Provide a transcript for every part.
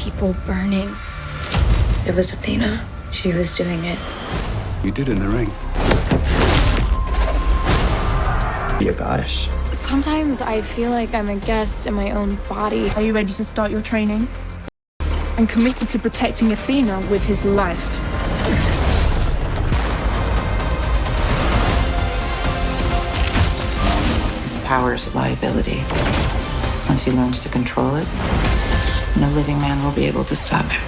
people burning. It was Athena. She was doing it. You did in the ring. Be a goddess. Sometimes I feel like I'm a guest in my own body. Are you ready to start your training? I'm committed to protecting Athena with his life. His power is a liability. Once he learns to control it, no living man will be able to stop him.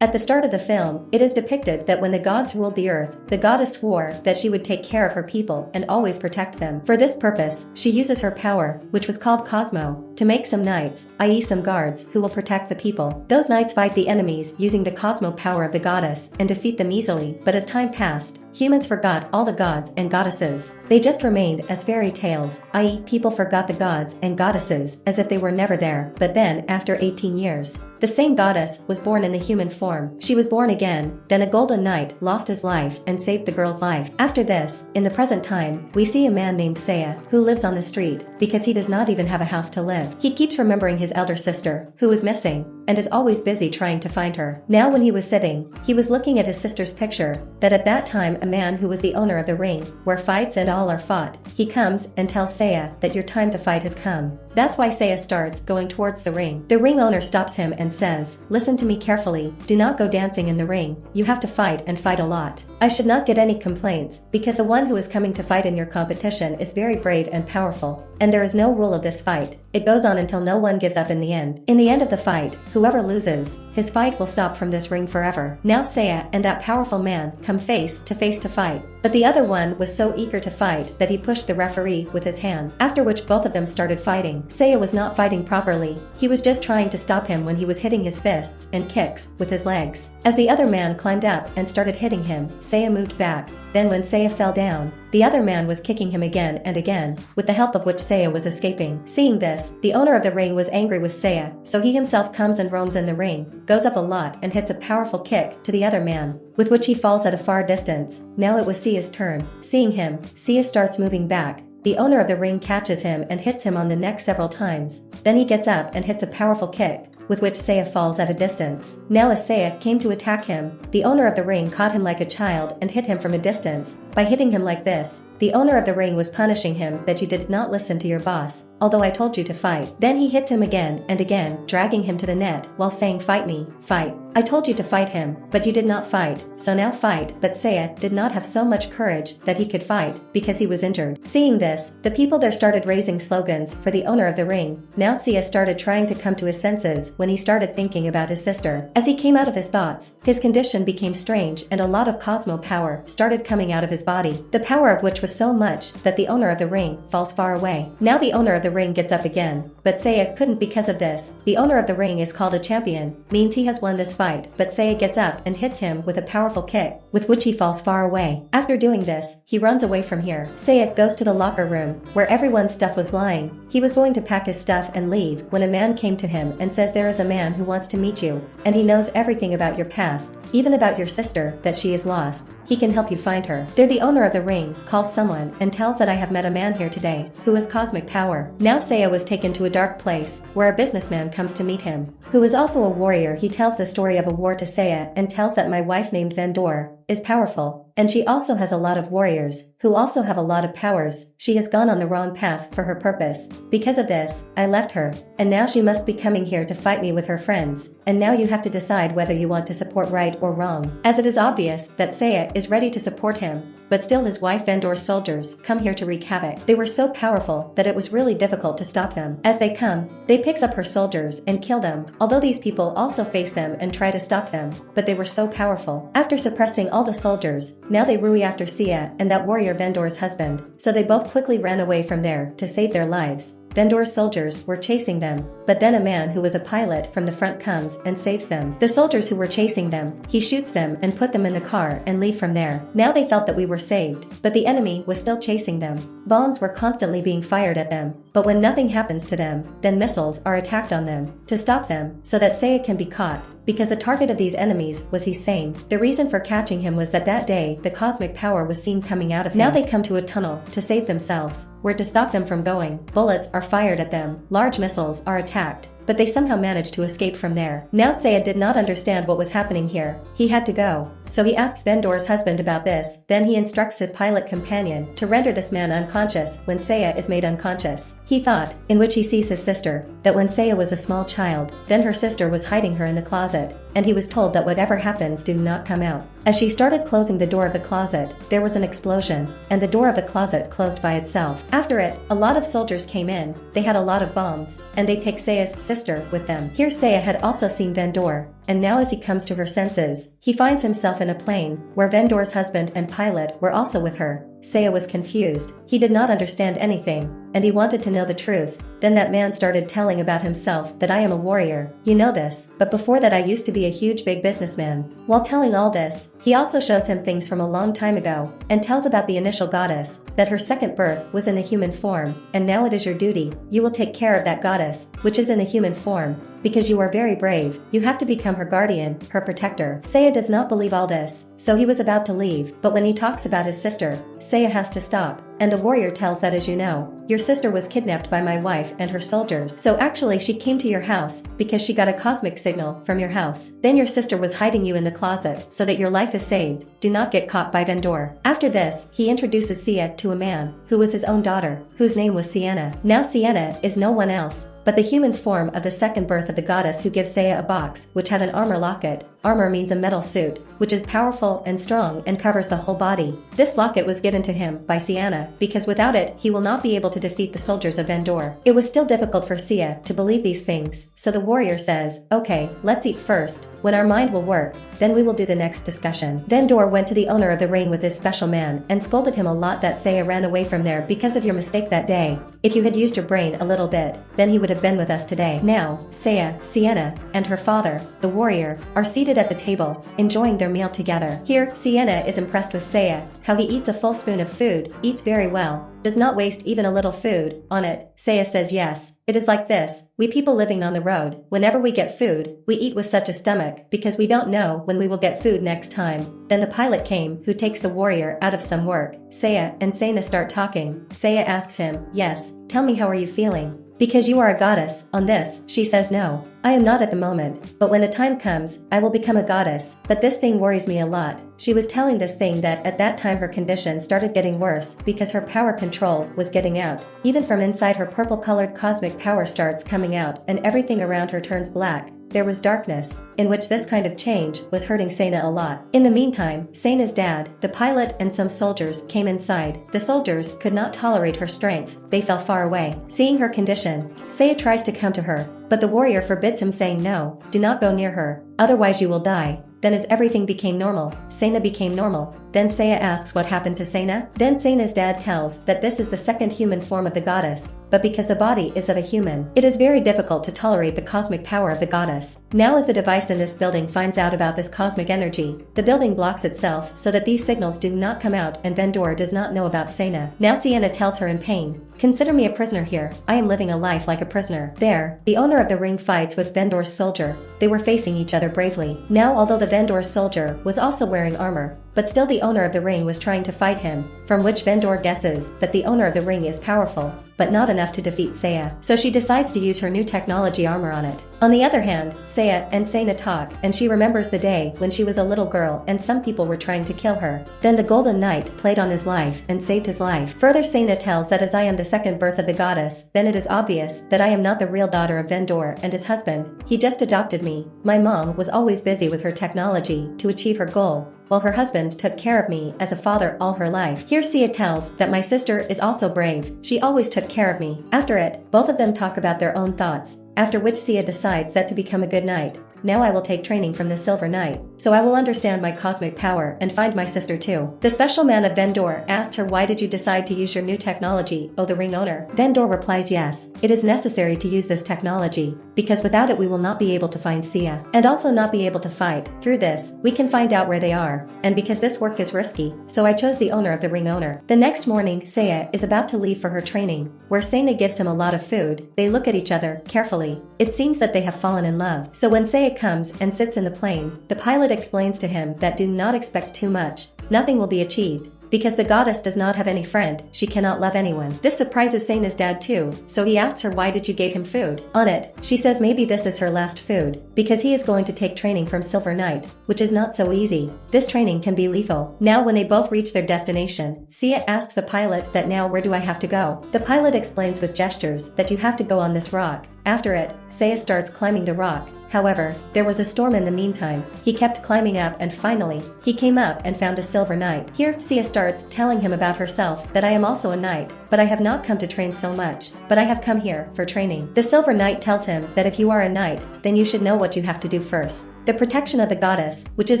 At the start of the film, it is depicted that when the gods ruled the earth, the goddess swore that she would take care of her people and always protect them. For this purpose, she uses her power, which was called Cosmo, to make some knights, i.e. some guards, who will protect the people. Those knights fight the enemies using the Cosmo power of the goddess and defeat them easily, but as time passed, humans forgot all the gods and goddesses. They just remained as fairy tales, i.e. people forgot the gods and goddesses as if they were never there. But then, after 18 years, the same goddess was born in the human form. She was born again, then a golden knight lost his life and saved the girl's life. After this, in the present time, we see a man named Seiya, who lives on the street, because he does not even have a house to live. He keeps remembering his elder sister, who is missing, and is always busy trying to find her. Now when he was sitting, he was looking at his sister's picture, that at that time a man who was the owner of the ring, where fights and all are fought, he comes and tells Seiya that your time to fight has come. That's why Seiya starts going towards the ring. The ring owner stops him and says, "Listen to me carefully, do not go dancing in the ring, you have to fight and fight a lot. I should not get any complaints, because the one who is coming to fight in your competition is very brave and powerful, and there is no rule of this fight. It goes on until no one gives up in the end. In the end of the fight, whoever loses, his fight will stop from this ring forever." Now Seiya and that powerful man come face to fight, but the other one was so eager to fight that he pushed the referee with his hand, after which both of them started fighting. Seiya was not fighting properly, he was just trying to stop him when he was hitting his fists and kicks with his legs. As the other man climbed up and started hitting him, Seiya moved back. Then when Seiya fell down, the other man was kicking him again and again, with the help of which Seiya was escaping. Seeing this, the owner of the ring was angry with Seiya, so he himself comes and roams in the ring, goes up a lot and hits a powerful kick to the other man, with which he falls at a far distance. Now it was Seiya's turn. Seeing him, Seiya starts moving back. The owner of the ring catches him and hits him on the neck several times. Then he gets up and hits a powerful kick, with which Seiya falls at a distance. Now as Seiya came to attack him, the owner of the ring caught him like a child and hit him from a distance. By hitting him like this, the owner of the ring was punishing him that you did not listen to your boss, although I told you to fight. Then he hits him again and again, dragging him to the net while saying, "Fight me, fight. I told you to fight him, but you did not fight, so now fight." But Seiya did not have so much courage that he could fight, because he was injured. Seeing this, the people there started raising slogans for the owner of the ring. Now Seiya started trying to come to his senses when he started thinking about his sister. As he came out of his thoughts, his condition became strange and a lot of Cosmo power started coming out of his body, the power of which was so much that the owner of the ring falls far away. Now the owner of the ring gets up again, but Seiya couldn't because of this. The owner of the ring is called a champion, means he has won this fight, but Seiya gets up and hits him with a powerful kick, with which he falls far away. After doing this, he runs away from here. Seiya goes to the locker room, where everyone's stuff was lying. He was going to pack his stuff and leave when a man came to him and says there is a man who wants to meet you, and he knows everything about your past, even about your sister, that she is lost. He can help you find her. There the owner of the ring calls someone and tells that I have met a man here today, who has cosmic power. Now Seiya was taken to a dark place, where a businessman comes to meet him, who is also a warrior. He tells the story of a war to Seiya and tells that my wife named Vendor is powerful, and she also has a lot of warriors, who also have a lot of powers. She has gone on the wrong path for her purpose. Because of this, I left her, and now she must be coming here to fight me with her friends, and now you have to decide whether you want to support right or wrong. As it is obvious that Seiya is ready to support him, but still his wife Vendor's soldiers come here to wreak havoc. They were so powerful that it was really difficult to stop them. As they come, they picks up her soldiers and kill them, although these people also face them and try to stop them, but they were so powerful. After suppressing all the soldiers, now they rui after Seiya and that warrior Vendor's husband, so they both quickly ran away from there to save their lives. Vendor's soldiers were chasing them, but then a man who was a pilot from the front comes and saves them. The soldiers who were chasing them, he shoots them and put them in the car and leave from there. Now they felt that we were saved, but the enemy was still chasing them. Bombs were constantly being fired at them, but when nothing happens to them, then missiles are attacked on them, to stop them, so that Seiya can be caught. because the target of these enemies was Hussein. The reason for catching him was that day the cosmic power was seen coming out of him. Now they come to a tunnel to save themselves, where to stop them from going. Bullets are fired at them, large missiles are attacked, but they somehow managed to escape from there. Now Seiya did not understand what was happening here. He had to go. So he asks Vendor's husband about this, then he instructs his pilot companion to render this man unconscious when Seiya is made unconscious. He thought, in which he sees his sister, that when Seiya was a small child, then her sister was hiding her in the closet, and he was told that whatever happens do not come out. As she started closing the door of the closet, there was an explosion, and the door of the closet closed by itself. After it, a lot of soldiers came in, they had a lot of bombs, and they take Seiya's sister with them. Here Seiya had also seen Vendor, and now as he comes to her senses, he finds himself in a plane, where Vendor's husband and pilot were also with her. Seiya was confused, he did not understand anything, and he wanted to know the truth. Then that man started telling about himself, that I am a warrior, you know this, but before that I used to be a huge big businessman. While telling all this, he also shows him things from a long time ago, and tells about the initial goddess, that her second birth was in the human form, and now it is your duty, you will take care of that goddess, which is in the human form, because you are very brave, you have to become her guardian, her protector. Seiya does not believe all this, so he was about to leave, but when he talks about his sister, Seiya has to stop, and the warrior tells that as you know, your sister was kidnapped by my wife and her soldiers, so actually she came to your house, because she got a cosmic signal from your house. Then your sister was hiding you in the closet, so that your life is saved, do not get caught by Vendor. After this, he introduces Seiya to a man, who was his own daughter, whose name was Sienna. Now Sienna is no one else, but the human form of the second birth of the goddess, who gives Seiya a box, which had an armor locket. Armor means a metal suit, which is powerful and strong and covers the whole body. This locket was given to him by Sienna, because without it, he will not be able to defeat the soldiers of Vendor. It was still difficult for Seiya to believe these things, so the warrior says, okay, let's eat first. When our mind will work, then we will do the next discussion. Vendor went to the owner of the ring with his special man, and scolded him a lot that Seiya ran away from there because of your mistake that day. If you had used your brain a little bit, then he would have been with us today. Now, Seiya, Sienna, and her father, the warrior, are seated at the table, enjoying their meal together. Here, Sienna is impressed with Seiya, how he eats a full spoon of food, eats very well, does not waste even a little food on it. Seiya says yes, it is like this, we people living on the road, whenever we get food, we eat with such a stomach, because we don't know when we will get food next time. Then the pilot came, who takes the warrior out of some work. Seiya and Sena start talking. Seiya asks him, yes, tell me how are you feeling? Because you are a goddess. On this, she says no, I am not at the moment, but when the time comes, I will become a goddess, but this thing worries me a lot. She was telling this thing that at that time her condition started getting worse because her power control was getting out. Even from inside her purple-colored cosmic power starts coming out and everything around her turns black. There was darkness, in which this kind of change was hurting Sena a lot. In the meantime, Sena's dad, the pilot and some soldiers came inside. The soldiers could not tolerate her strength, they fell far away. Seeing her condition, Seiya tries to come to her, but the warrior forbids him saying no, do not go near her, otherwise you will die. Then as everything became normal, Sena became normal. Then Seiya asks what happened to Sena. Then Sena's dad tells that this is the second human form of the goddess, but because the body is of a human, it is very difficult to tolerate the cosmic power of the goddess. Now as the device in this building finds out about this cosmic energy, the building blocks itself so that these signals do not come out and Vendor does not know about Sena. Now Sienna tells her in pain, consider me a prisoner here, I am living a life like a prisoner. There, the owner of the ring fights with Vendor's soldier. They were facing each other bravely. Now although the Vendor's soldier was also wearing armor, but still the owner of the ring was trying to fight him, from which Vendor guesses that the owner of the ring is powerful, but not enough to defeat Seiya. So she decides to use her new technology armor on it. On the other hand, Seiya and Sena talk and she remembers the day when she was a little girl and some people were trying to kill her. Then the Golden Knight played on his life and saved his life. Further Sena tells that as I am the second birth of the goddess, then it is obvious that I am not the real daughter of Vendor and his husband. He just adopted me. My mom was always busy with her technology to achieve her goal, while her husband took care of me as a father all her life. Here Seiya tells that my sister is also brave, she always took care of me. After it, both of them talk about their own thoughts, after which Seiya decides that to become a good knight, now I will take training from the Silver Knight, so I will understand my cosmic power and find my sister too. The special man of Vendor asked her, why did you decide to use your new technology, oh the ring owner? Vendor replies, yes, it is necessary to use this technology, because without it we will not be able to find Seiya, and also not be able to fight. Through this, we can find out where they are, and because this work is risky, so I chose the owner of the ring owner. The next morning, Seiya is about to leave for her training, where Sena gives him a lot of food. They look at each other carefully. It seems that they have fallen in love. So when Seiya Seiya comes and sits in the plane. The pilot explains to him that do not expect too much. Nothing will be achieved. Because the goddess does not have any friend, she cannot love anyone. This surprises Seina's dad too, so he asks her why did you give him food. On it, she says maybe this is her last food, because he is going to take training from Silver Knight, which is not so easy. This training can be lethal. Now when they both reach their destination, Seiya asks the pilot that now where do I have to go? The pilot explains with gestures that you have to go on this rock. After it, Seiya starts climbing the rock. However, there was a storm in the meantime. He kept climbing up and finally, he came up and found a Silver Knight. Here, Seiya starts telling him about herself that I am also a knight, but I have not come to train so much, but I have come here for training. The Silver Knight tells him that if you are a knight, then you should know what you have to do first. The protection of the goddess, which is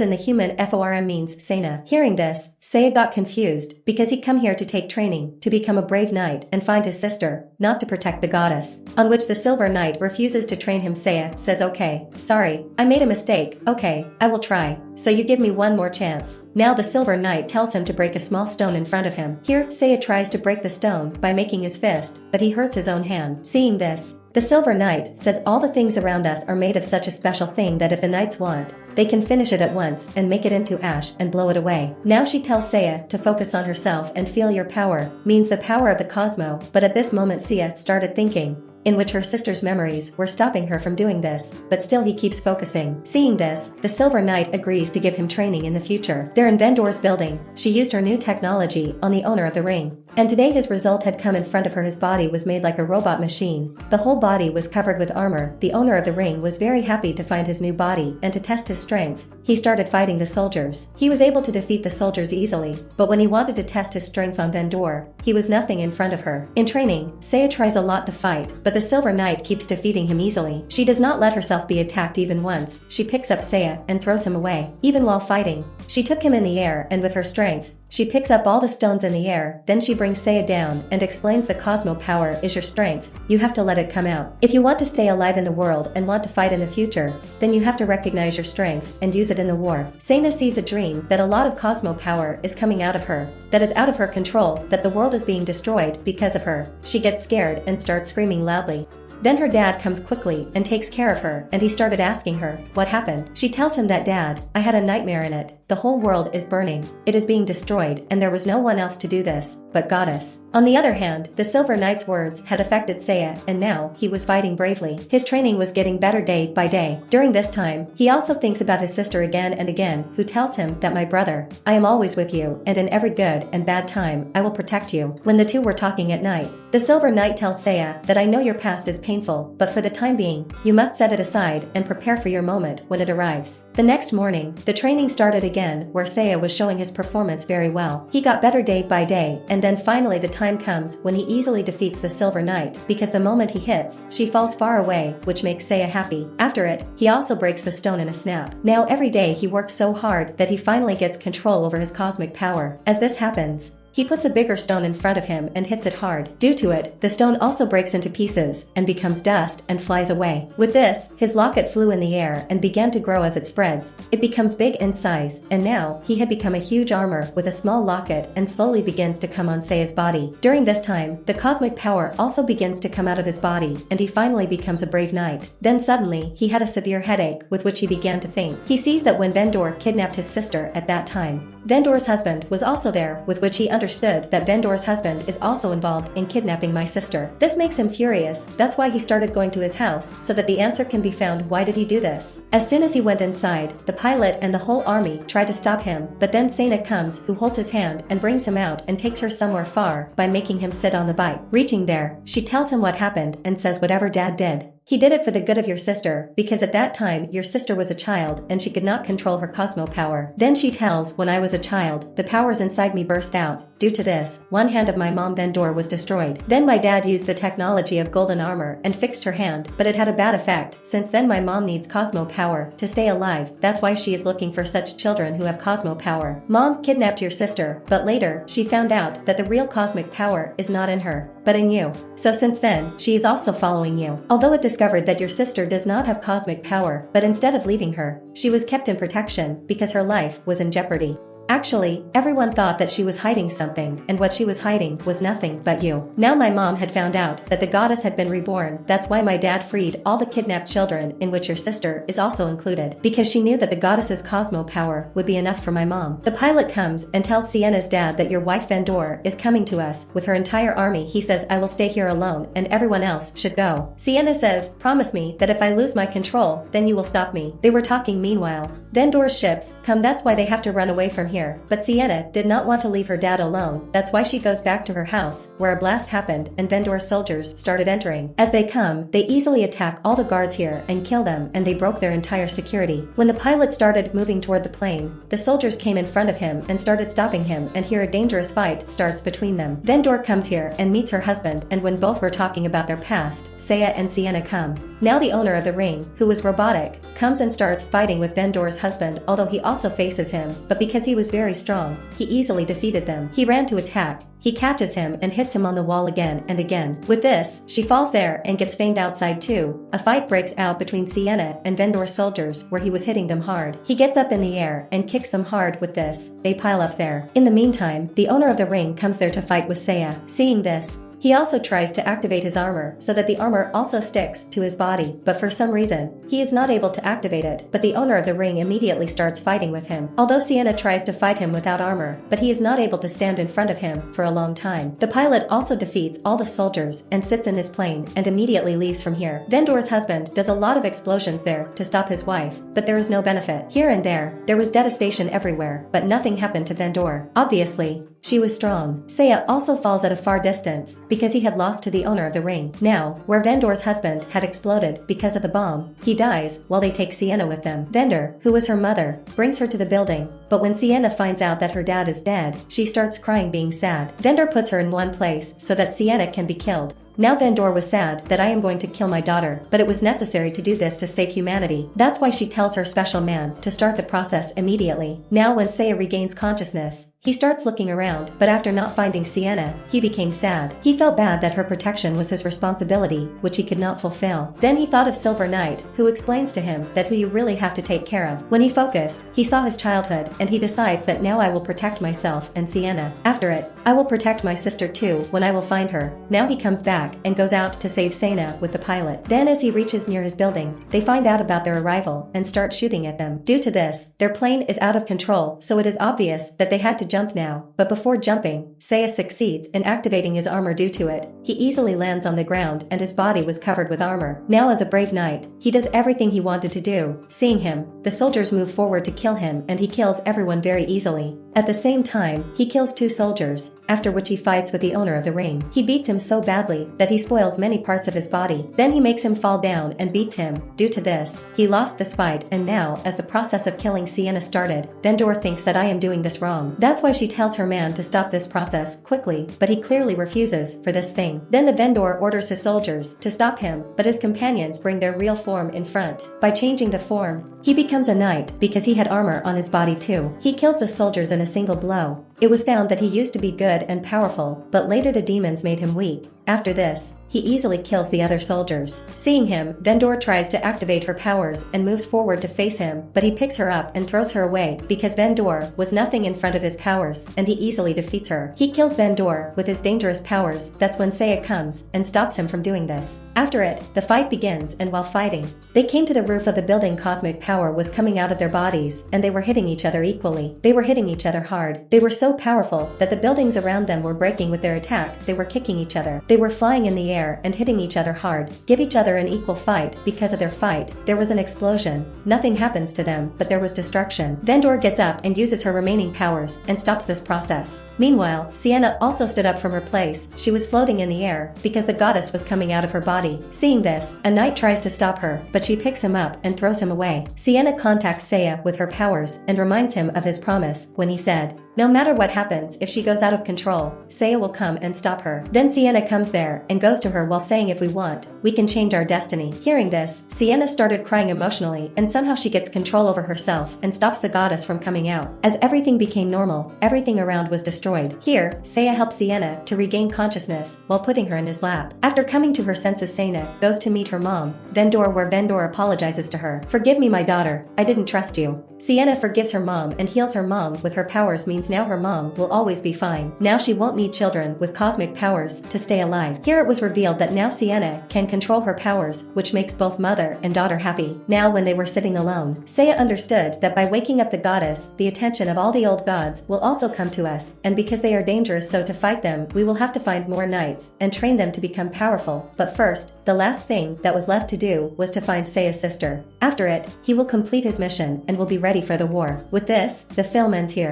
in the human form means Seina. Hearing this, Seiya got confused because he come here to take training, to become a brave knight and find his sister, not to protect the goddess. On which the Silver Knight refuses to train him. Seiya says okay, sorry, I made a mistake, okay, I will try, so you give me one more chance. Now the Silver Knight tells him to break a small stone in front of him. Here, Seiya tries to break the stone by making his fist, but he hurts his own hand. Seeing this, the Silver Knight says all the things around us are made of such a special thing that if the knights want, they can finish it at once and make it into ash and blow it away. Now she tells Seiya to focus on herself and feel your power, means the power of the Cosmo, but at this moment Seiya started thinking, in which her sister's memories were stopping her from doing this, but still he keeps focusing. Seeing this, the Silver Knight agrees to give him training in the future. They're in Vendor's building. She used her new technology on the owner of the ring. And today his result had come in front of her. His body was made like a robot machine. The whole body was covered with armor. The owner of the ring was very happy to find his new body and to test his strength. He started fighting the soldiers. He was able to defeat the soldiers easily, but when he wanted to test his strength on Vendor, he was nothing in front of her. In training, Seiya tries a lot to fight, but the Silver Knight keeps defeating him easily. She does not let herself be attacked even once. She picks up Seiya and throws him away. Even while fighting, she took him in the air and with her strength, she picks up all the stones in the air, then she brings Seiya down and explains the Cosmo power is your strength. You have to let it come out. If you want to stay alive in the world and want to fight in the future, then you have to recognize your strength and use it in the war. Seina sees a dream that a lot of Cosmo power is coming out of her, that is out of her control, that the world is being destroyed because of her. She gets scared and starts screaming loudly. Then her dad comes quickly and takes care of her, and he started asking her, what happened? She tells him that dad, I had a nightmare in it. The whole world is burning. It is being destroyed and there was no one else to do this, but goddess. On the other hand, the Silver Knight's words had affected Seiya and now he was fighting bravely. His training was getting better day by day. During this time, he also thinks about his sister again and again, who tells him that my brother, I am always with you and in every good and bad time I will protect you. When the two were talking at night, the Silver Knight tells Seiya that I know your past is painful, but for the time being, you must set it aside and prepare for your moment when it arrives. The next morning, the training started again where Seiya was showing his performance very well. He got better day by day and then finally the time comes when he easily defeats the Silver Knight because the moment he hits, she falls far away, which makes Seiya happy. After it, he also breaks the stone in a snap. Now every day he works so hard that he finally gets control over his cosmic power. As this happens, he puts a bigger stone in front of him and hits it hard. Due to it, the stone also breaks into pieces and becomes dust and flies away. With this, his locket flew in the air and began to grow as it spreads. It becomes big in size, and now he had become a huge armor with a small locket and slowly begins to come on Seiya's body. During this time, the cosmic power also begins to come out of his body and he finally becomes a brave knight. Then suddenly, he had a severe headache with which he began to think. He sees that when Vendor kidnapped his sister at that time, Vendor's husband was also there, with which he understood that Vendor's husband is also involved in kidnapping my sister. This makes him furious. That's why he started going to his house, so that the answer can be found. Why did he do this? As soon as he went inside, the pilot and the whole army tried to stop him, but then Seina comes, who holds his hand and brings him out and takes her somewhere far by making him sit on the bike. Reaching there, she tells him what happened and says whatever dad did, he did it for the good of your sister, because at that time your sister was a child and she could not control her Cosmo power. Then she tells, when I was a child, the powers inside me burst out. Due to this, one hand of my mom Vendor was destroyed. Then my dad used the technology of golden armor and fixed her hand, but it had a bad effect. Since then my mom needs Cosmo power to stay alive. That's why she is looking for such children who have Cosmo power. Mom kidnapped your sister, but later, she found out that the real cosmic power is not in her, but in you. So since then, she is also following you. Although it discovered that your sister does not have cosmic power, but instead of leaving her, she was kept in protection because her life was in jeopardy. Actually, everyone thought that she was hiding something, and what she was hiding was nothing but you. Now my mom had found out that the goddess had been reborn. That's why my dad freed all the kidnapped children, in which your sister is also included, because she knew that the goddess's Cosmo power would be enough for my mom. The pilot comes and tells Sienna's dad that your wife Vendor is coming to us with her entire army. He says, I will stay here alone and everyone else should go. Sienna says, promise me that if I lose my control, then you will stop me. They were talking meanwhile. Vendor's ships come, that's why they have to run away from here. But Sienna did not want to leave her dad alone. That's why she goes back to her house, where a blast happened and Vendor's soldiers started entering. As they come, they easily attack all the guards here and kill them, and they broke their entire security. When the pilot started moving toward the plane, the soldiers came in front of him and started stopping him, and here a dangerous fight starts between them. Vendor comes here and meets her husband, and when both were talking about their past, Seiya and Sienna come. Now the owner of the ring, who was robotic, comes and starts fighting with Vendor's husband, although he also faces him, but because he was very strong, he easily defeated them. He ran to attack. He catches him and hits him on the wall again and again. With this, she falls there and gets fanged outside too. A fight breaks out between Sienna and Vendor's soldiers, where he was hitting them hard. He gets up in the air and kicks them hard. With this, they pile up there. In the meantime, the owner of the ring comes there to fight with Seiya. Seeing this, he also tries to activate his armor so that the armor also sticks to his body, but for some reason, he is not able to activate it, but the owner of the ring immediately starts fighting with him. Although Sienna tries to fight him without armor, but he is not able to stand in front of him for a long time. The pilot also defeats all the soldiers and sits in his plane and immediately leaves from here. Vendor's husband does a lot of explosions there to stop his wife, but there is no benefit. Here and there was devastation everywhere, but nothing happened to Vendor. Obviously, she was strong. Seiya also falls at a far distance, because he had lost to the owner of the ring. Now, where Vendor's husband had exploded because of the bomb, he dies while they take Sienna with them. Vendor, who was her mother, brings her to the building, but when Sienna finds out that her dad is dead, she starts crying, being sad. Vendor puts her in one place so that Sienna can be killed. Now Vendor was sad that I am going to kill my daughter, but it was necessary to do this to save humanity. That's why she tells her special man to start the process immediately. Now when Seiya regains consciousness, he starts looking around, but after not finding Sienna, he became sad. He felt bad that her protection was his responsibility, which he could not fulfill. Then he thought of Silver Knight, who explains to him that who you really have to take care of. When he focused, he saw his childhood, and he decides that now I will protect myself and Sienna. After it, I will protect my sister too when I will find her. Now he comes back and goes out to save Seiya with the pilot. Then as he reaches near his building, they find out about their arrival and start shooting at them. Due to this, their plane is out of control, so it is obvious that they had to jump now. But before jumping, Seiya succeeds in activating his armor. Due to it, he easily lands on the ground and his body was covered with armor. Now as a brave knight, he does everything he wanted to do. Seeing him, the soldiers move forward to kill him, and he kills everyone very easily. At the same time, he kills 2 soldiers, after which he fights with the owner of the ring. He beats him so badly that he spoils many parts of his body. Then he makes him fall down and beats him. Due to this, he lost this fight, and now, as the process of killing Sienna started, Vendor thinks that I am doing this wrong. That's why she tells her man to stop this process quickly, but he clearly refuses for this thing. Then the Vendor orders his soldiers to stop him, but his companions bring their real form in front. By changing the form, he becomes a knight because he had armor on his body too. He kills the soldiers in a single blow. It was found that he used to be good and powerful, but later the demons made him weak. After this, he easily kills the other soldiers. Seeing him, Vendor tries to activate her powers and moves forward to face him, but he picks her up and throws her away because Vendor was nothing in front of his powers, and he easily defeats her. He kills Vendor with his dangerous powers. That's when Seiya comes and stops him from doing this. After it, the fight begins, and while fighting, they came to the roof of the building. Cosmic power was coming out of their bodies, and they were hitting each other equally. They were hitting each other hard. They were so powerful that the buildings around them were breaking with their attack. They were kicking each other. They were flying in the air and hitting each other hard. Give each other an equal fight. Because of their fight, there was an explosion. Nothing happens to them, but there was destruction. Vendor gets up and uses her remaining powers and stops this process. Meanwhile, Sienna also stood up from her place. She was floating in the air because the goddess was coming out of her body. Seeing this, a knight tries to stop her, but she picks him up and throws him away. Sienna contacts Seiya with her powers and reminds him of his promise when he said, No matter what happens, if she goes out of control, Seiya will come and stop her. Then Sienna comes there and goes to her while saying if we want, we can change our destiny. Hearing this, Sienna started crying emotionally and somehow she gets control over herself and stops the goddess from coming out. As everything became normal, everything around was destroyed. Here, Seiya helps Sienna to regain consciousness while putting her in his lap. After coming to her senses, Sienna goes to meet her mom, Vendor, where Vendor apologizes to her. Forgive me, my daughter, I didn't trust you. Sienna forgives her mom and heals her mom with her powers, means now her mom will always be fine. Now she won't need children with cosmic powers to stay alive. Here it was revealed that now Sienna can control her powers, which makes both mother and daughter happy. Now when they were sitting alone, Seiya understood that by waking up the goddess, the attention of all the old gods will also come to us, and because they are dangerous, so to fight them, we will have to find more knights and train them to become powerful. But first, the last thing that was left to do was to find Seiya's sister. After it, he will complete his mission and will be ready for the war. With this, the film ends here.